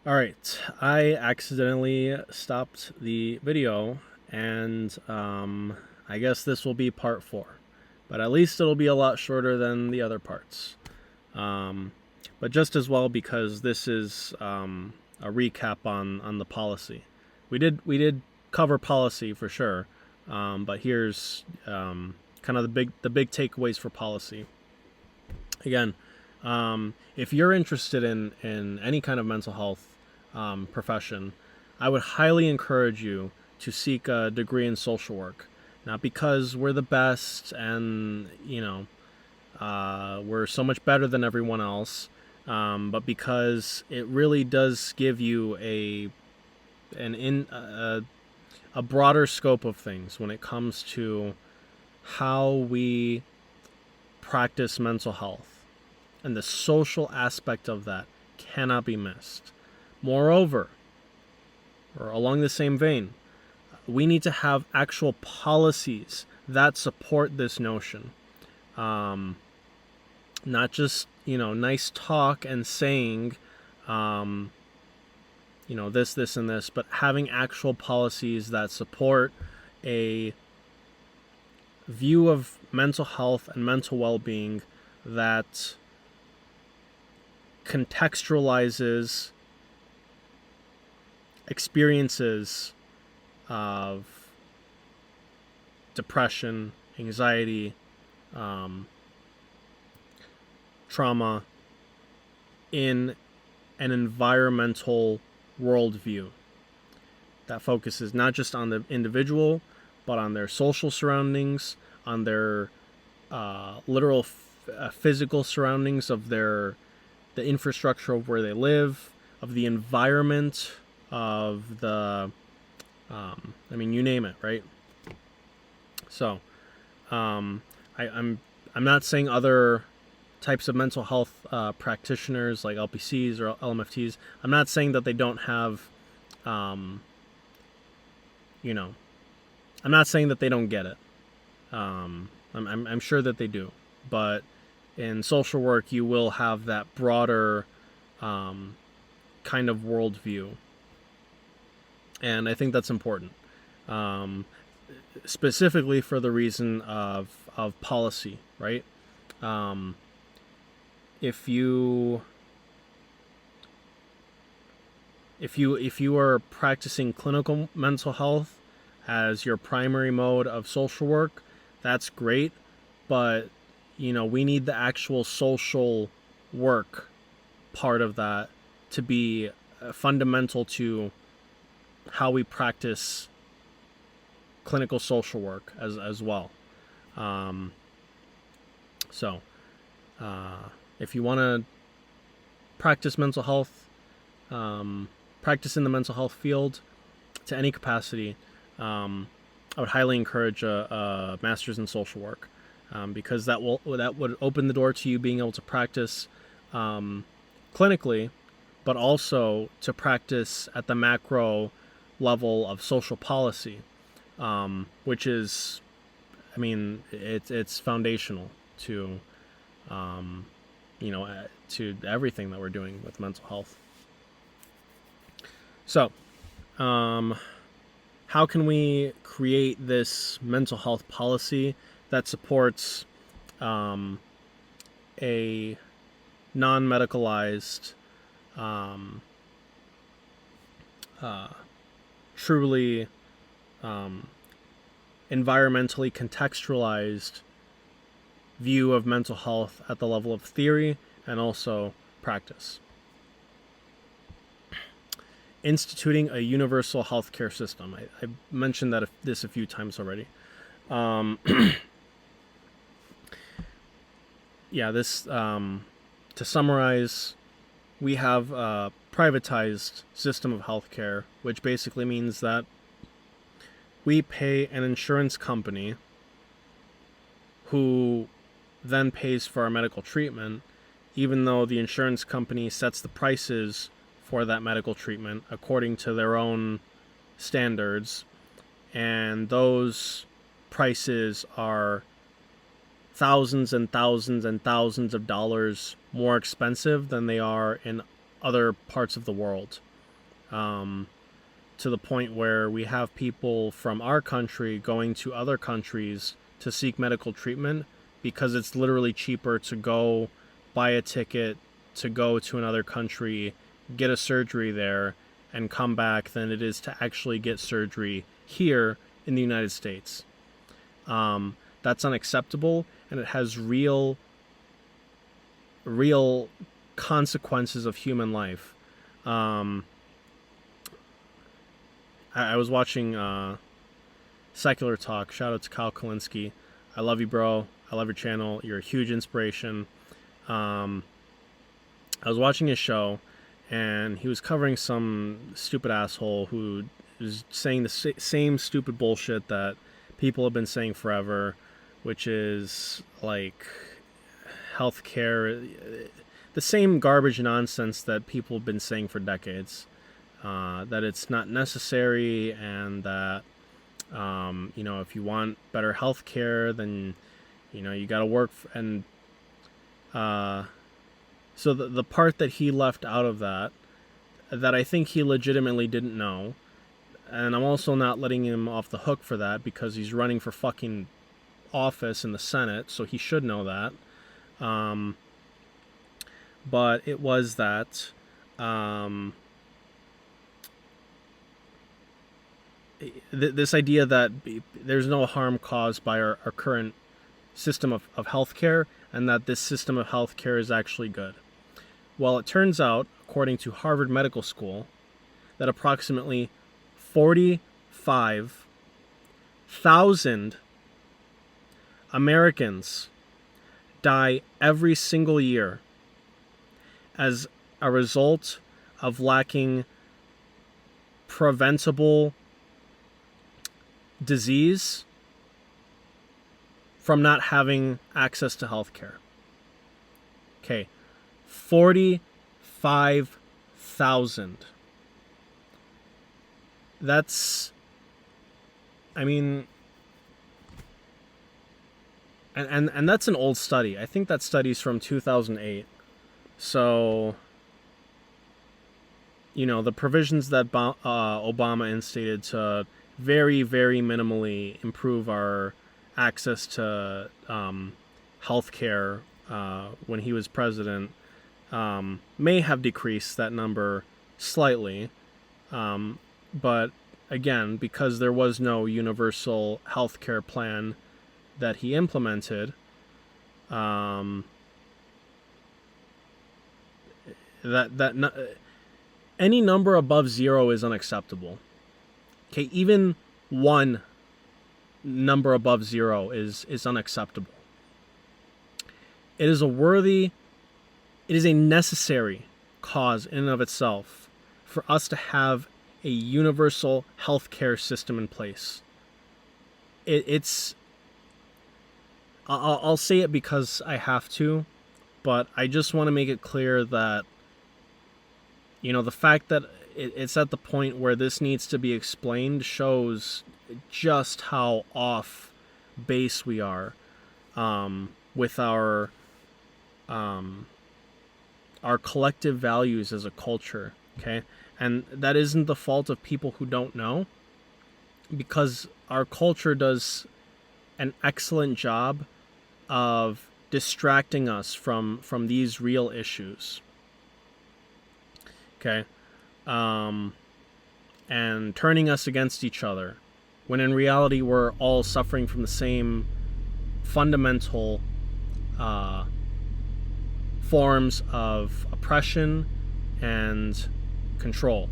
All right, I accidentally stopped the video, and I guess this will be part four, but at least it'll be a lot shorter than the other parts. Um, but just as well because this is a recap on the policy. We did cover policy for sure, but here's kind of the big takeaways for policy. Again, if you're interested in any kind of mental health profession, I would highly encourage you to seek a degree in social work. Not because we're the best and we're so much better than everyone else, but because it really does give you an in a broader scope of things when it comes to how we practice mental health, and the social aspect of that cannot be missed. Moreover, or along the same vein, we need to have actual policies that support this notion. Um, Not just, nice talk and saying, um, this, and this, but having actual policies that support a view of mental health and mental well being that contextualizes experiences of depression, anxiety, um, trauma in an environmental worldview that focuses not just on the individual, but on their social surroundings, on their literal physical surroundings of the infrastructure of where they live, of the environment, of the you name it, right? So, um, I'm not saying other types of mental health practitioners like LPCs or LMFTs. I'm not saying that they don't have, um, you know, I'm not saying that they don't get it. I'm sure that they do, but in social work, you will have that broader um, kind of worldview, and I think that's important, um, specifically for the reason of policy, right? Um, if you if you are practicing clinical mental health as your primary mode of social work, that's great, but we need the actual social work part of that to be fundamental to how we practice clinical social work as well. Um, so, if you want to practice mental health, practice in the mental health field to any capacity, I would highly encourage a master's in social work, because that would open the door to you being able to practice clinically, but also to practice at the macro level of social policy, which is, it's foundational to to everything that we're doing with mental health. So, um, how can we create this mental health policy that supports um, a non-medicalized, um, uh, truly environmentally contextualized view of mental health at the level of theory and also practice? Instituting a universal healthcare system. I mentioned this a few times already. Um, yeah, this to summarize, we have a privatized system of healthcare, which basically means that we pay an insurance company who then pays for our medical treatment, even though the insurance company sets the prices for that medical treatment according to their own standards, and those prices are thousands and thousands and thousands of dollars more expensive than they are in other parts of the world. to the point where we have people from our country going to other countries to seek medical treatment because it's literally cheaper to go buy a ticket to go to another country, get a surgery there, and come back than it is to actually get surgery here in the United States. That's unacceptable, and it has real consequences of human life. I was watching Secular Talk. Shout out to Kyle Kalinske. I love you, bro. I love your channel. You're a huge inspiration. I was watching his show, and he was covering some stupid asshole who was saying the same stupid bullshit that people have been saying forever, which is like healthcare, the same garbage nonsense that people have been saying for decades. That it's not necessary, and that if you want better health care, then you got to work and so the part that he left out of that I think he legitimately didn't know, and I'm also not letting him off the hook for that because he's running for fucking office in the Senate, so he should know that. But it was that this idea that there's no harm caused by our current system of healthcare, and that this system of healthcare is actually good. Well, it turns out, according to Harvard Medical School, that approximately 45,000 Americans die every single year as a result of lacking preventable disease from not having access to healthcare. Okay, 45,000. That's, and that's an old study. I think that study's from 2008. So, the provisions that Obama instated to very, very minimally improve our access to healthcare when he was president may have decreased that number slightly. But again, because there was no universal healthcare plan that he implemented, any number above 0 is unacceptable. Okay, even one number above 0 is unacceptable. It is a necessary cause in and of itself for us to have a universal healthcare system in place. I'll say it because I have to, but I just want to make it clear that the fact that it's at the point where this needs to be explained shows just how off base we are with our collective values as a culture. Okay, and that isn't the fault of people who don't know, because our culture does an excellent job of distracting us from these real issues. Okay, and turning us against each other, when in reality we're all suffering from the same fundamental forms of oppression and control.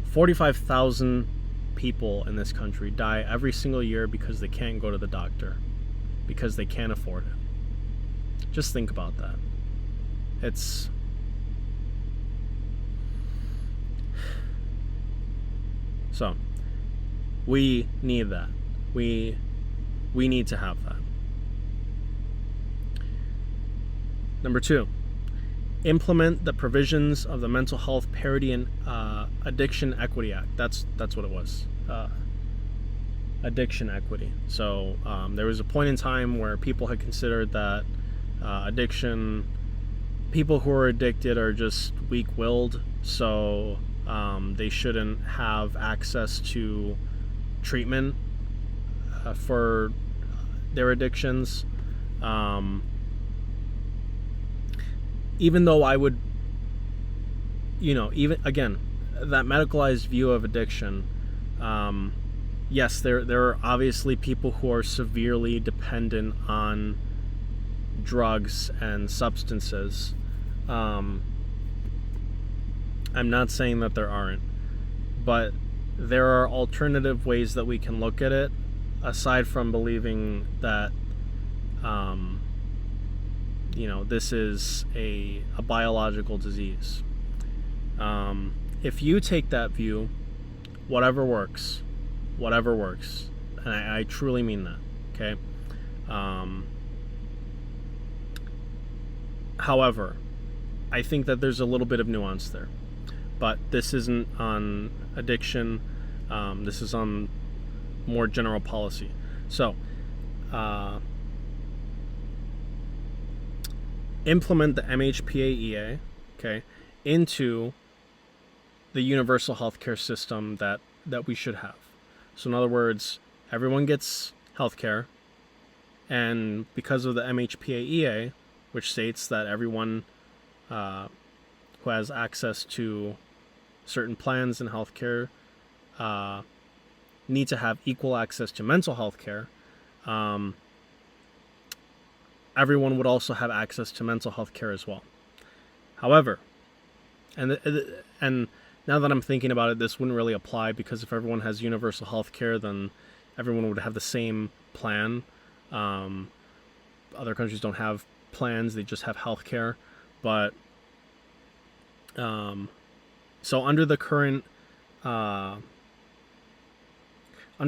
45,000 people in this country die every single year because they can't go to the doctor, because they can't afford it. Just think about that. So we need that. We need to have that. Number 2, implement the provisions of the Mental Health Parity and Addiction Equity Act. That's what it was. Addiction equity. So there was a point in time where people had considered that addiction people who are addicted are just weak-willed, so they shouldn't have access to treatment for their addictions. Even though I would, even again, that medicalized view of addiction, yes, there are obviously people who are severely dependent on drugs and substances. I'm not saying that there aren't, but there are alternative ways that we can look at it, aside from believing that this is a biological disease. If you take that view, whatever works, and I truly mean that, okay? However, I think that there's a little bit of nuance there, but this isn't on addiction. This is on more general policy. So, implement the MHPAEA, okay, into the universal healthcare system that we should have. So in other words, everyone gets healthcare, and because of the MHPAEA, which states that everyone who has access to certain plans in healthcare need to have equal access to mental health care, everyone would also have access to mental health care as well. However, and now that I'm thinking about it, this wouldn't really apply, because if everyone has universal health care, then everyone would have the same plan. Other countries don't have plans, they just have health care. But so under the current under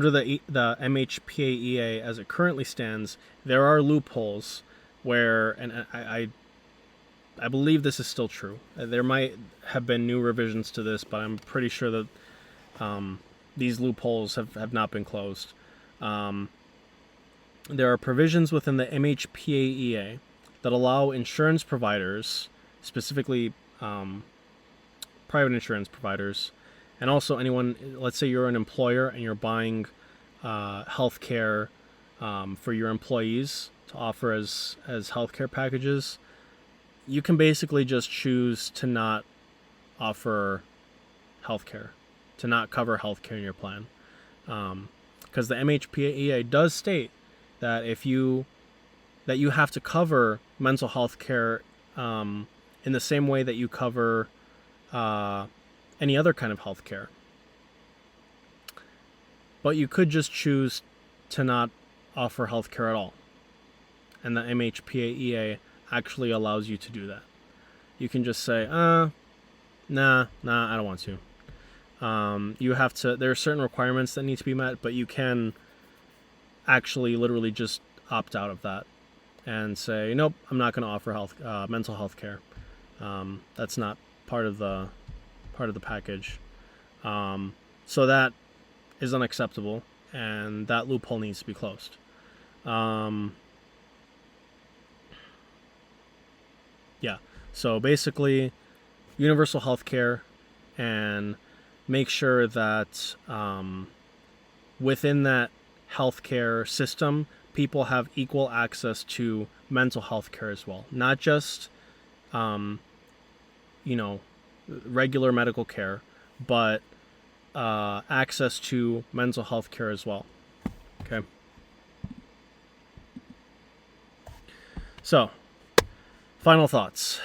the MHPAEA as it currently stands, there are loopholes where, and I believe this is still true. There might have been new revisions to this, but I'm pretty sure that these loopholes have not been closed. There are provisions within the MHPAEA that allow insurance providers, specifically private insurance providers, and also anyone, let's say you're an employer and you're buying health care for your employees to offer as healthcare packages, you can basically just choose to not offer healthcare, to not cover healthcare in your plan, because the MHPAEA does state that you have to cover mental health care in the same way that you cover any other kind of health care. But you could just choose to not offer health care at all, and the MHPAEA actually allows you to do that. You can just say, nah, I don't want to. You have to, there are certain requirements that need to be met, but you can actually literally just opt out of that and say, nope, I'm not going to offer mental health care. That's not part of the package. So that is unacceptable, and that loophole needs to be closed. Yeah, so basically, universal health care, and make sure that within that healthcare system, people have equal access to mental health care as well. Not just, regular medical care, but access to mental health care as well. Okay. So, final thoughts.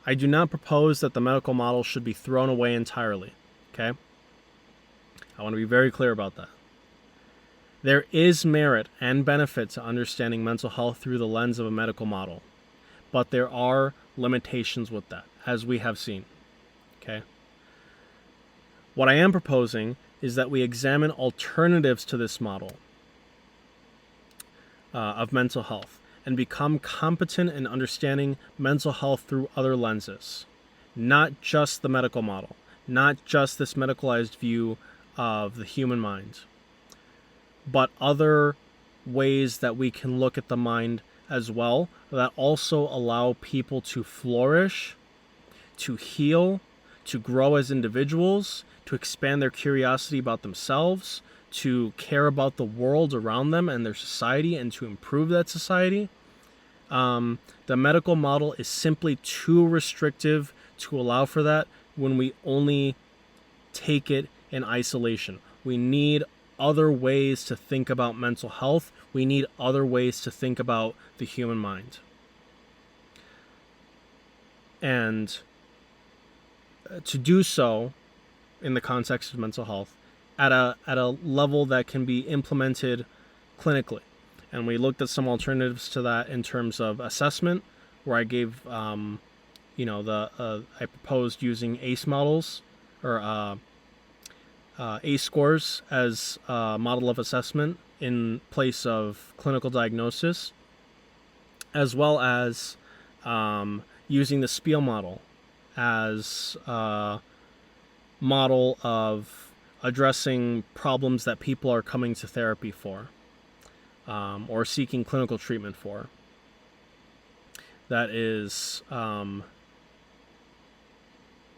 I do not propose that the medical model should be thrown away entirely. Okay? I want to be very clear about that. There is merit and benefit to understanding mental health through the lens of a medical model, but there are limitations with that, as we have seen. Okay? What I am proposing is that we examine alternatives to this model of mental health and become competent in understanding mental health through other lenses, not just the medical model, not just this medicalized view of the human mind, but other ways that we can look at the mind as well that also allow people to flourish, to heal, to grow as individuals, to expand their curiosity about themselves, to care about the world around them and their society, and to improve that society. The medical model is simply too restrictive to allow for that when we only take it in isolation. We need other ways to think about mental health. We need other ways to think about the human mind. And to do so in the context of mental health at a level that can be implemented clinically. And we looked at some alternatives to that in terms of assessment, where I gave, I proposed using ACE models or ACE scores as a model of assessment in place of clinical diagnosis, as well as using the Spiel model as a model of addressing problems that people are coming to therapy for, or seeking clinical treatment for. That is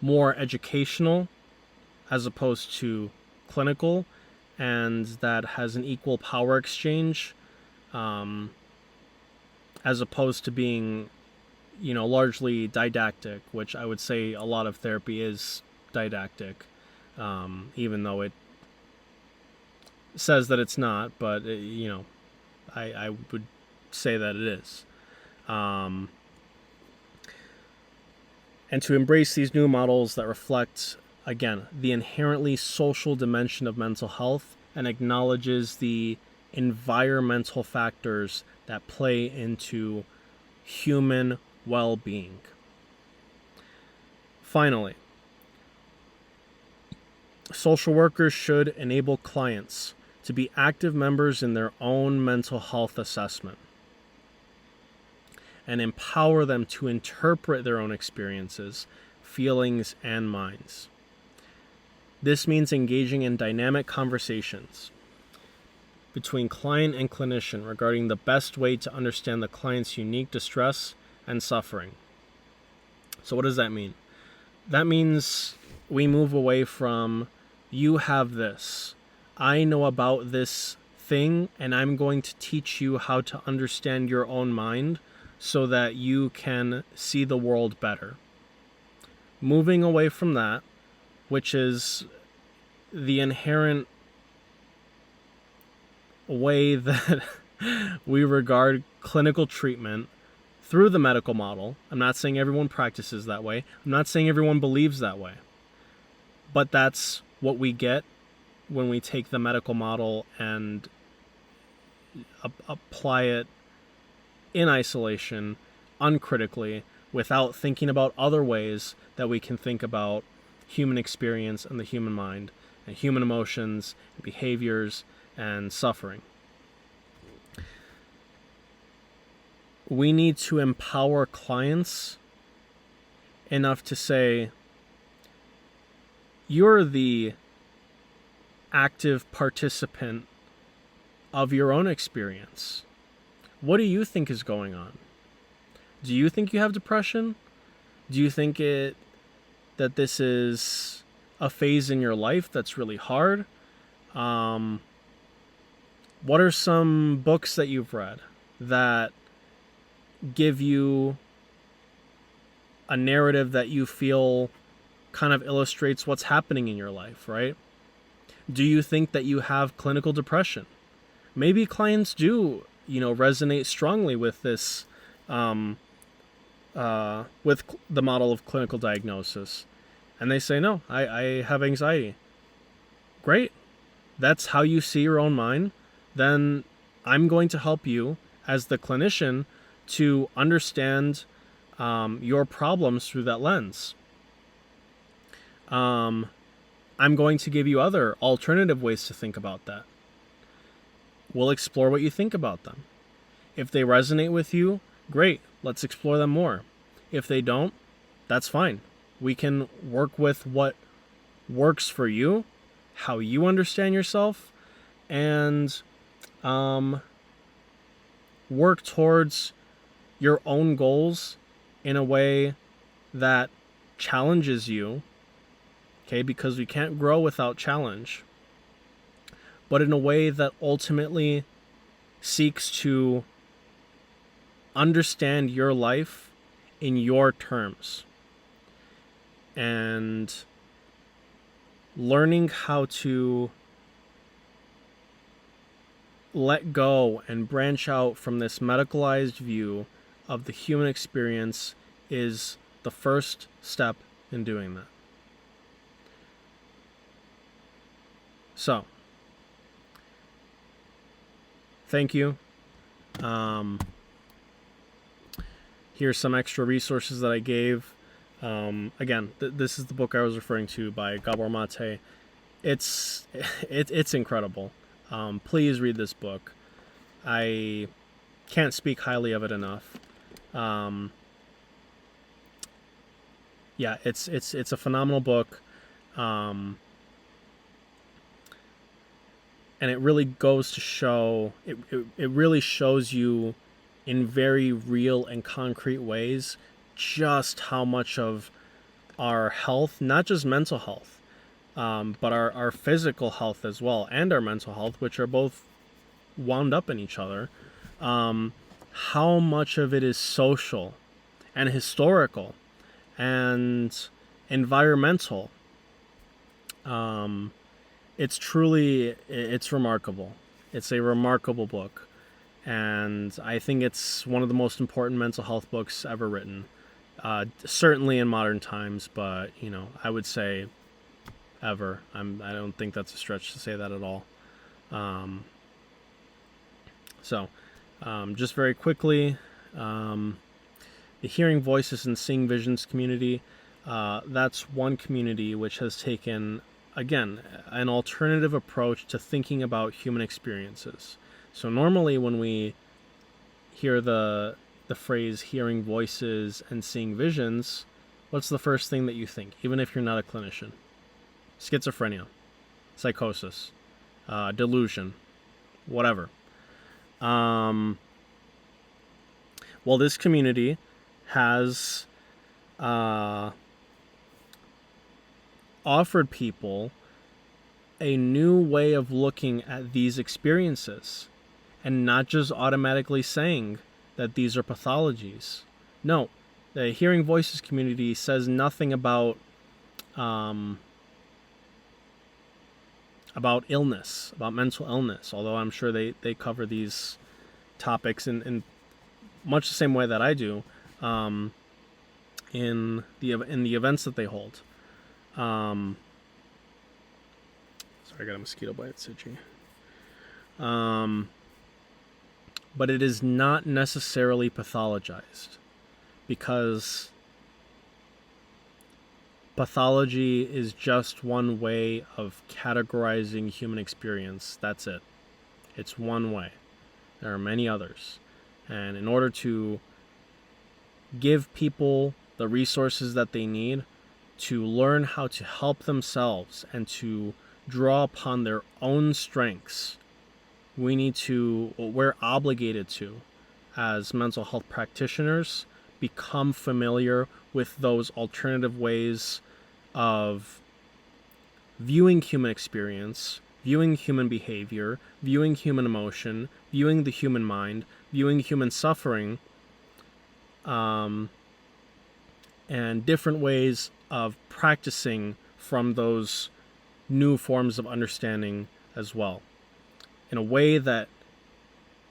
more educational as opposed to clinical, and that has an equal power exchange, as opposed to being, largely didactic, which I would say a lot of therapy is didactic, even though it says that it's not, but I would say that it is. And to embrace these new models that reflect, again, the inherently social dimension of mental health and acknowledges the environmental factors that play into human well-being. Finally, social workers should enable clients to be active members in their own mental health assessment and empower them to interpret their own experiences, feelings, and minds. This means engaging in dynamic conversations between client and clinician regarding the best way to understand the client's unique distress and suffering. So what does that mean? That means we move away from, you have this, I know about this thing, and I'm going to teach you how to understand your own mind so that you can see the world better. Moving away from that, which is the inherent way that we regard clinical treatment through the medical model. I'm not saying everyone practices that way. I'm not saying everyone believes that way. But that's what we get when we take the medical model and apply it in isolation, uncritically, without thinking about other ways that we can think about human experience and the human mind, and human emotions, and behaviors, and suffering. We need to empower clients enough to say, you're the active participant of your own experience. What do you think is going on? Do you think you have depression? Do you think that this is a phase in your life that's really hard? What are some books that you've read that give you a narrative that you feel kind of illustrates what's happening in your life, right? Do you think that you have clinical depression? Maybe clients do, resonate strongly with this, with the model of clinical diagnosis. And they say, no, I have anxiety. Great. That's how you see your own mind. Then I'm going to help you as the clinician to understand your problems through that lens. I'm going to give you other alternative ways to think about that. We'll explore what you think about them. If they resonate with you, great, let's explore them more. If they don't, that's fine. We can work with what works for you, how you understand yourself, and work towards your own goals in a way that challenges you, okay, because we can't grow without challenge, but in a way that ultimately seeks to understand your life in your terms, and learning how to let go and branch out from this medicalized view of the human experience is the first step in doing that. So, thank you. Here's some extra resources that I gave. Again, this is the book I was referring to by Gabor Mate. It's incredible. Please read this book. I can't speak highly of it enough. Yeah, it's a phenomenal book. And it really goes to show, it really shows you in very real and concrete ways just how much of our health, not just mental health, but our physical health as well, and our mental health, which are both wound up in each other, how much of it is social and historical and environmental. It's remarkable. It's a remarkable book, and I think it's one of the most important mental health books ever written. Certainly in modern times, but I would say ever. I don't think that's a stretch to say that at all. Just very quickly, the Hearing Voices and Seeing Visions community, that's one community which has taken, again, an alternative approach to thinking about human experiences. So normally when we hear the phrase hearing voices and seeing visions, what's the first thing that you think, even if you're not a clinician? Schizophrenia, psychosis, delusion, whatever. Well, this community has offered people a new way of looking at these experiences, and not just automatically saying that these are pathologies. No, the Hearing Voices community says nothing about illness, about mental illness, although I'm sure they cover these topics in much the same way that I do, in the events that they hold. Sorry, I got a mosquito bite. It's itchy. But it is not necessarily pathologized, because pathology is just one way of categorizing human experience. That's it. It's one way. There are many others. And in order to give people the resources that they need to learn how to help themselves and to draw upon their own strengths, we're obligated to, as mental health practitioners, become familiar with those alternative ways of viewing human experience, viewing human behavior, viewing human emotion, viewing the human mind, viewing human suffering, and different ways of practicing from those new forms of understanding as well, in a way that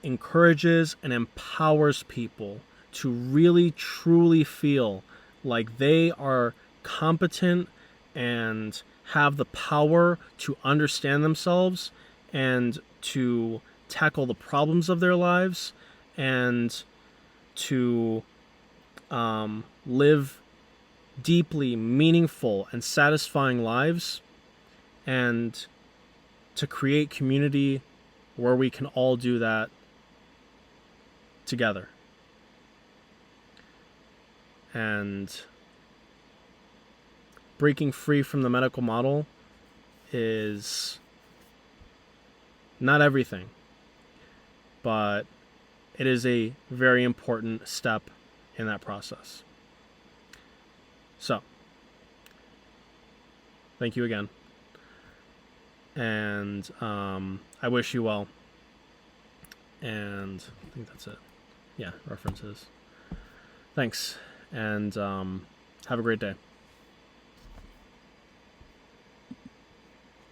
encourages and empowers people to really truly feel like they are competent and have the power to understand themselves and to tackle the problems of their lives and to live deeply meaningful and satisfying lives, and to create community where we can all do that together. And breaking free from the medical model is not everything, but it is a very important step in that process. So, thank you again. And I wish you well. And I think that's it. Yeah, references. Thanks. And have a great day.